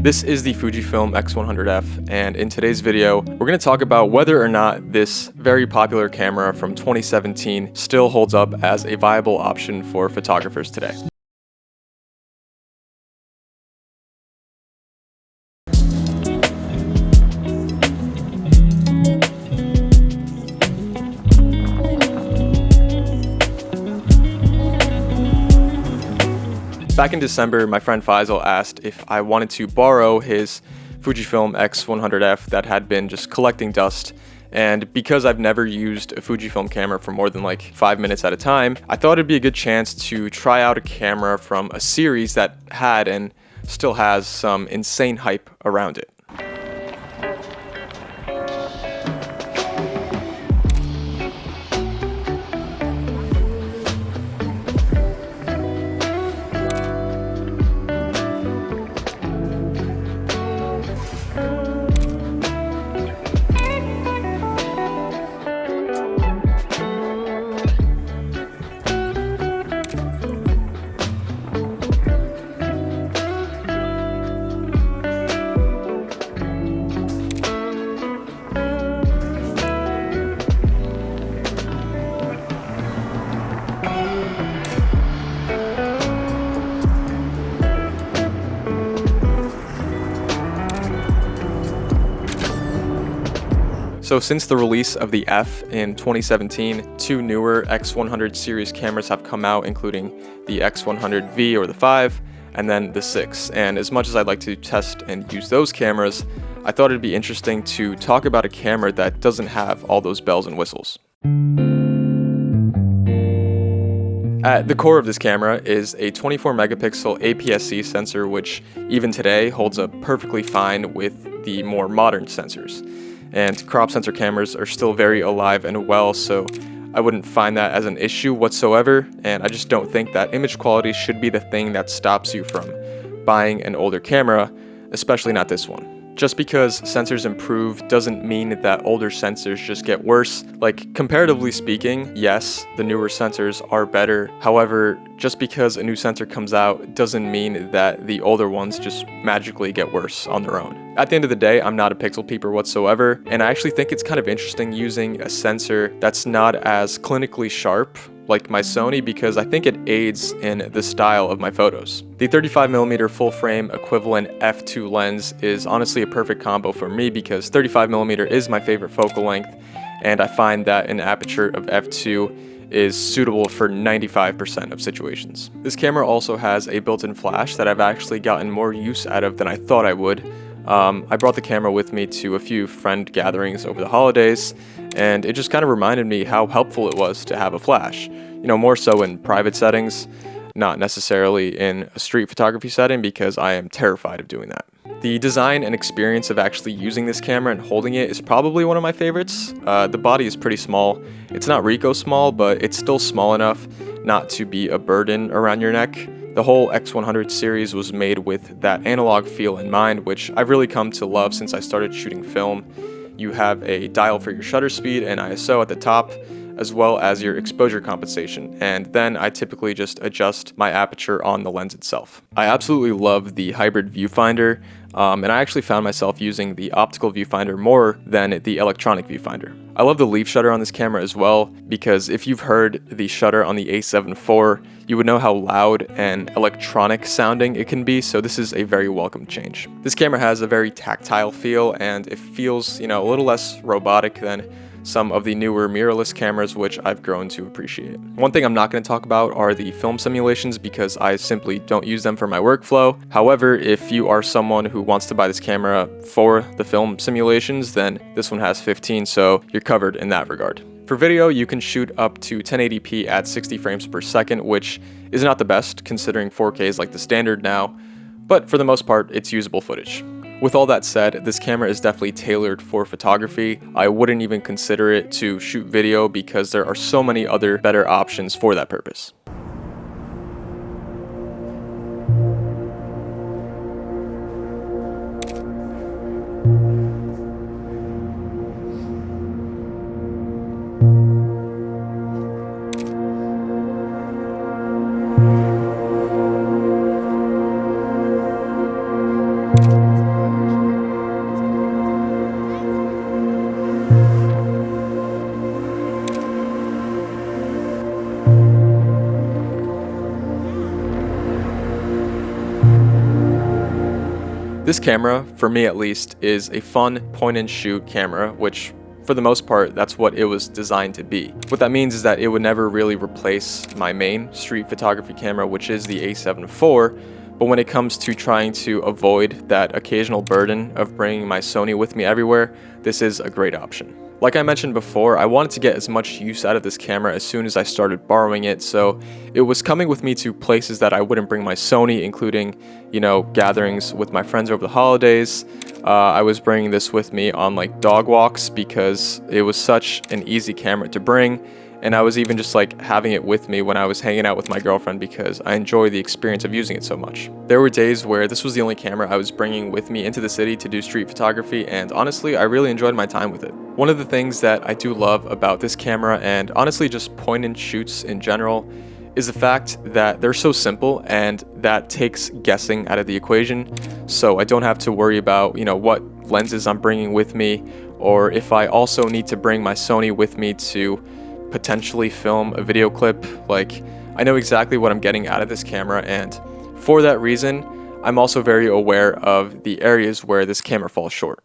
This is the Fujifilm X100F, and in today's video, we're going to talk about whether or not this very popular camera from 2017 still holds up as a viable option for photographers today. Back in December, my friend Faisal asked if I wanted to borrow his Fujifilm X100F that had been just collecting dust. And because I've never used a Fujifilm camera for more than like 5 minutes at a time, I thought it'd be a good chance to try out a camera from a series that had and still has some insane hype around it. So since the release of the F in 2017, two newer X100 series cameras have come out, including the X100V or the 5, and then the 6. And as much as I'd like to test and use those cameras, I thought it'd be interesting to talk about a camera that doesn't have all those bells and whistles. At the core of this camera is a 24 megapixel APS-C sensor, which even today holds up perfectly fine with the more modern sensors. And crop sensor cameras are still very alive and well, so I wouldn't find that as an issue whatsoever, and I just don't think that image quality should be the thing that stops you from buying an older camera, especially not this one. Just because sensors improve doesn't mean that older sensors just get worse. Like, comparatively speaking, yes, the newer sensors are better. However, just because a new sensor comes out doesn't mean that the older ones just magically get worse on their own. At the end of the day, I'm not a pixel peeper whatsoever, and I actually think it's kind of interesting using a sensor that's not as clinically sharp like my Sony, because I think it aids in the style of my photos. The 35mm full frame equivalent f2 lens is honestly a perfect combo for me because 35mm is my favorite focal length, and I find that an aperture of f2 is suitable for 95% of situations. This camera also has a built-in flash that I've actually gotten more use out of than I thought I would. I brought the camera with me to a few friend gatherings over the holidays, and it just kind of reminded me how helpful it was to have a flash. You know, more so in private settings, not necessarily in a street photography setting, because I am terrified of doing that. The design and experience of actually using this camera and holding it is probably one of my favorites. The body is pretty small. It's not Ricoh small, but it's still small enough not to be a burden around your neck. The whole X100 series was made with that analog feel in mind, which I've really come to love since I started shooting film. You have a dial for your shutter speed and ISO at the top, as well as your exposure compensation, and then I typically just adjust my aperture on the lens itself. I absolutely love the hybrid viewfinder, and I actually found myself using the optical viewfinder more than the electronic viewfinder. I love the leaf shutter on this camera as well, because if you've heard the shutter on the A7 IV, you would know how loud and electronic sounding it can be, so this is a very welcome change. This camera has a very tactile feel, and it feels, a little less robotic than some of the newer mirrorless cameras, which I've grown to appreciate. One thing I'm not going to talk about are the film simulations, because I simply don't use them for my workflow. However, if you are someone who wants to buy this camera for the film simulations, then this one has 15, so you're covered in that regard. For video, you can shoot up to 1080p at 60 frames per second, which is not the best considering 4K is like the standard now, but for the most part, it's usable footage. With all that said, this camera is definitely tailored for photography. I wouldn't even consider it to shoot video because there are so many other better options for that purpose. This camera, for me at least, is a fun point-and-shoot camera, which for the most part, that's what it was designed to be. What that means is that it would never really replace my main street photography camera, which is the A7 IV, but when it comes to trying to avoid that occasional burden of bringing my Sony with me everywhere, this is a great option. Like I mentioned before, I wanted to get as much use out of this camera as soon as I started borrowing it, so it was coming with me to places that I wouldn't bring my Sony, including, gatherings with my friends over the holidays. I was bringing this with me on like dog walks because it was such an easy camera to bring, and I was even just like having it with me when I was hanging out with my girlfriend because I enjoy the experience of using it so much. There were days where this was the only camera I was bringing with me into the city to do street photography, and honestly, I really enjoyed my time with it. One of the things that I do love about this camera, and honestly just point and shoots in general, is the fact that they're so simple, and that takes guessing out of the equation. So I don't have to worry about, what lenses I'm bringing with me, or if I also need to bring my Sony with me to potentially film a video clip. Like, I know exactly what I'm getting out of this camera, and for that reason, I'm also very aware of the areas where this camera falls short.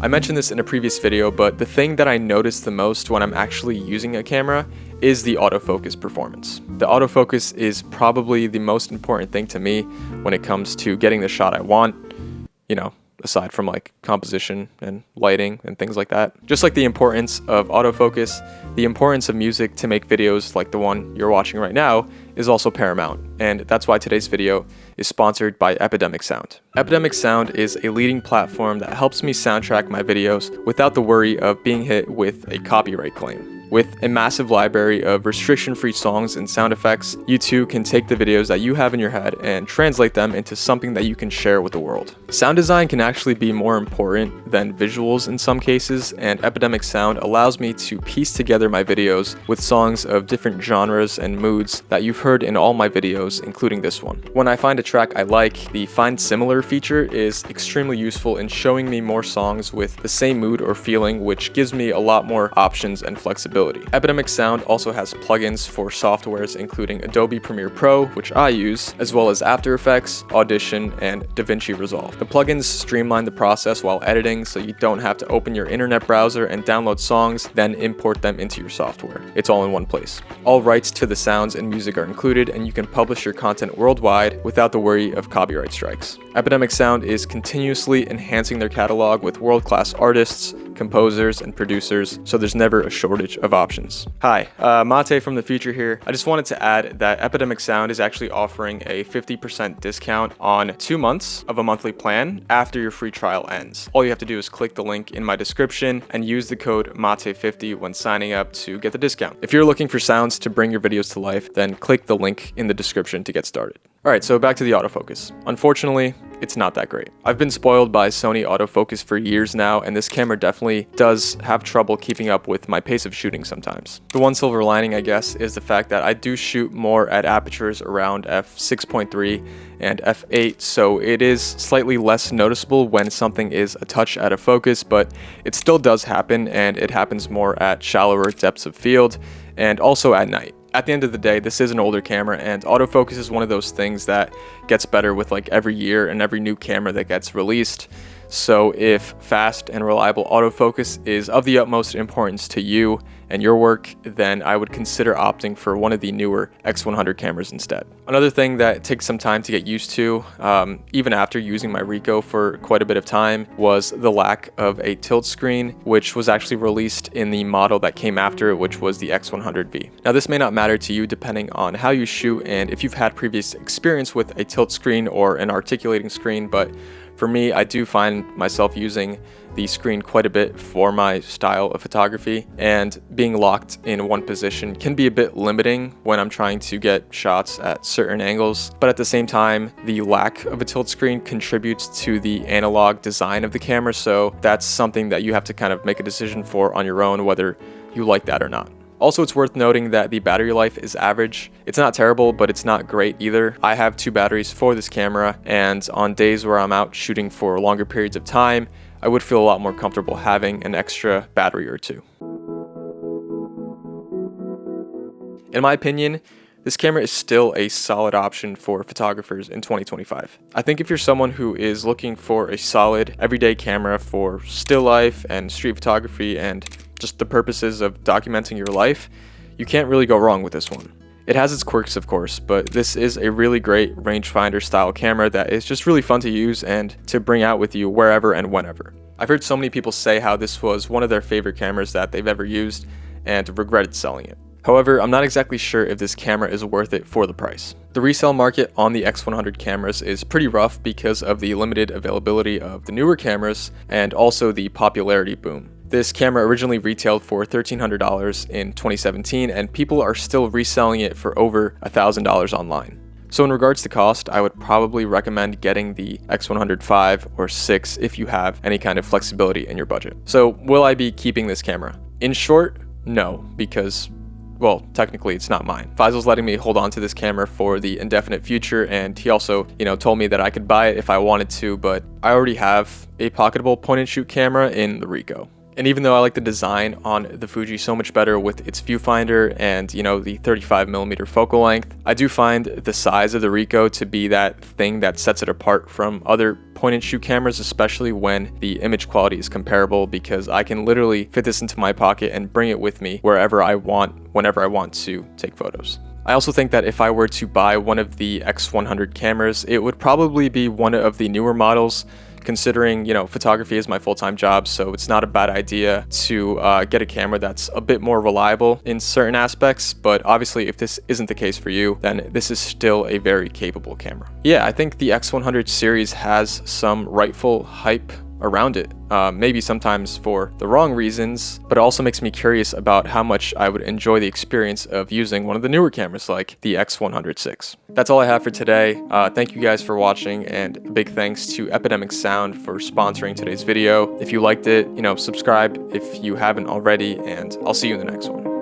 I mentioned this in a previous video, but the thing that I notice the most when I'm actually using a camera is the autofocus performance. The autofocus is probably the most important thing to me when it comes to getting the shot I want, aside from like composition and lighting and things like that. Just like the importance of autofocus, the importance of music to make videos like the one you're watching right now is also paramount, and that's why today's video is sponsored by Epidemic Sound. Epidemic Sound is a leading platform that helps me soundtrack my videos without the worry of being hit with a copyright claim. With a massive library of restriction-free songs and sound effects, you too can take the videos that you have in your head and translate them into something that you can share with the world. Sound design can actually be more important than visuals in some cases, and Epidemic Sound allows me to piece together my videos with songs of different genres and moods that you've heard in all my videos, including this one. When I find a track I like, the Find Similar feature is extremely useful in showing me more songs with the same mood or feeling, which gives me a lot more options and flexibility. Epidemic Sound also has plugins for softwares including Adobe Premiere Pro, which I use, as well as After Effects, Audition, and DaVinci Resolve. The plugins streamline the process while editing, so you don't have to open your internet browser and download songs, then import them into your software. It's all in one place. All rights to the sounds and music are included, and you can publish your content worldwide without the worry of copyright strikes. Epidemic Sound is continuously enhancing their catalog with world-class artists, composers, and producers, so there's never a shortage of options. Hi, Mate from the future here. I just wanted to add that Epidemic Sound is actually offering a 50% discount on 2 months of a monthly plan after your free trial ends. All you have to do is click the link in my description and use the code MATE50 when signing up to get the discount. If you're looking for sounds to bring your videos to life, then click the link in the description to get started. Alright, so back to the autofocus. Unfortunately, it's not that great. I've been spoiled by Sony autofocus for years now, and this camera definitely does have trouble keeping up with my pace of shooting sometimes. The one silver lining, I guess, is the fact that I do shoot more at apertures around f6.3 and f8, so it is slightly less noticeable when something is a touch out of focus, but it still does happen, and it happens more at shallower depths of field and also at night. At the end of the day, this is an older camera, and autofocus is one of those things that gets better with like every year and every new camera that gets released. So if fast and reliable autofocus is of the utmost importance to you and your work, then I would consider opting for one of the newer X100 cameras instead. Another thing that takes some time to get used to, even after using my Ricoh for quite a bit of time, was the lack of a tilt screen, which was actually released in the model that came after it, which was the X100V. Now this may not matter to you depending on how you shoot and if you've had previous experience with a tilt screen or an articulating screen, but for me, I do find myself using the screen quite a bit for my style of photography, and being locked in one position can be a bit limiting when I'm trying to get shots at certain angles. But at the same time, the lack of a tilt screen contributes to the analog design of the camera, so that's something that you have to kind of make a decision for on your own, whether you like that or not. Also, it's worth noting that the battery life is average. It's not terrible, but it's not great either. I have 2 batteries for this camera, and on days where I'm out shooting for longer periods of time, I would feel a lot more comfortable having an extra battery or 2. In my opinion, this camera is still a solid option for photographers in 2025. I think if you're someone who is looking for a solid everyday camera for still life and street photography and just the purposes of documenting your life, you can't really go wrong with this one. It has its quirks, of course, but this is a really great rangefinder style camera that is just really fun to use and to bring out with you wherever and whenever. I've heard so many people say how this was one of their favorite cameras that they've ever used and regretted selling it. However, I'm not exactly sure if this camera is worth it for the price. The resale market on the X100 cameras is pretty rough because of the limited availability of the newer cameras and also the popularity boom. This camera originally retailed for $1,300 in 2017, and people are still reselling it for over $1,000 online. So in regards to cost, I would probably recommend getting the X100 or 6 if you have any kind of flexibility in your budget. So will I be keeping this camera? In short, no, because well, technically it's not mine. Faisal's letting me hold on to this camera for the indefinite future, and he also, told me that I could buy it if I wanted to, but I already have a pocketable point and shoot camera in the Ricoh. And even though I like the design on the Fuji so much better with its viewfinder and, the 35mm focal length, I do find the size of the Ricoh to be that thing that sets it apart from other point and shoot cameras, especially when the image quality is comparable, because I can literally fit this into my pocket and bring it with me wherever I want, whenever I want to take photos. I also think that if I were to buy one of the X100 cameras, it would probably be one of the newer models, considering, photography is my full-time job, so it's not a bad idea to get a camera that's a bit more reliable in certain aspects. But obviously, if this isn't the case for you, then this is still a very capable camera. Yeah, I think the X100 series has some rightful hype around it, maybe sometimes for the wrong reasons, but it also makes me curious about how much I would enjoy the experience of using one of the newer cameras like the X100 That's all I have for today. Thank you guys for watching, and a big thanks to Epidemic Sound for sponsoring today's video. If you liked it, subscribe if you haven't already, and I'll see you in the next one.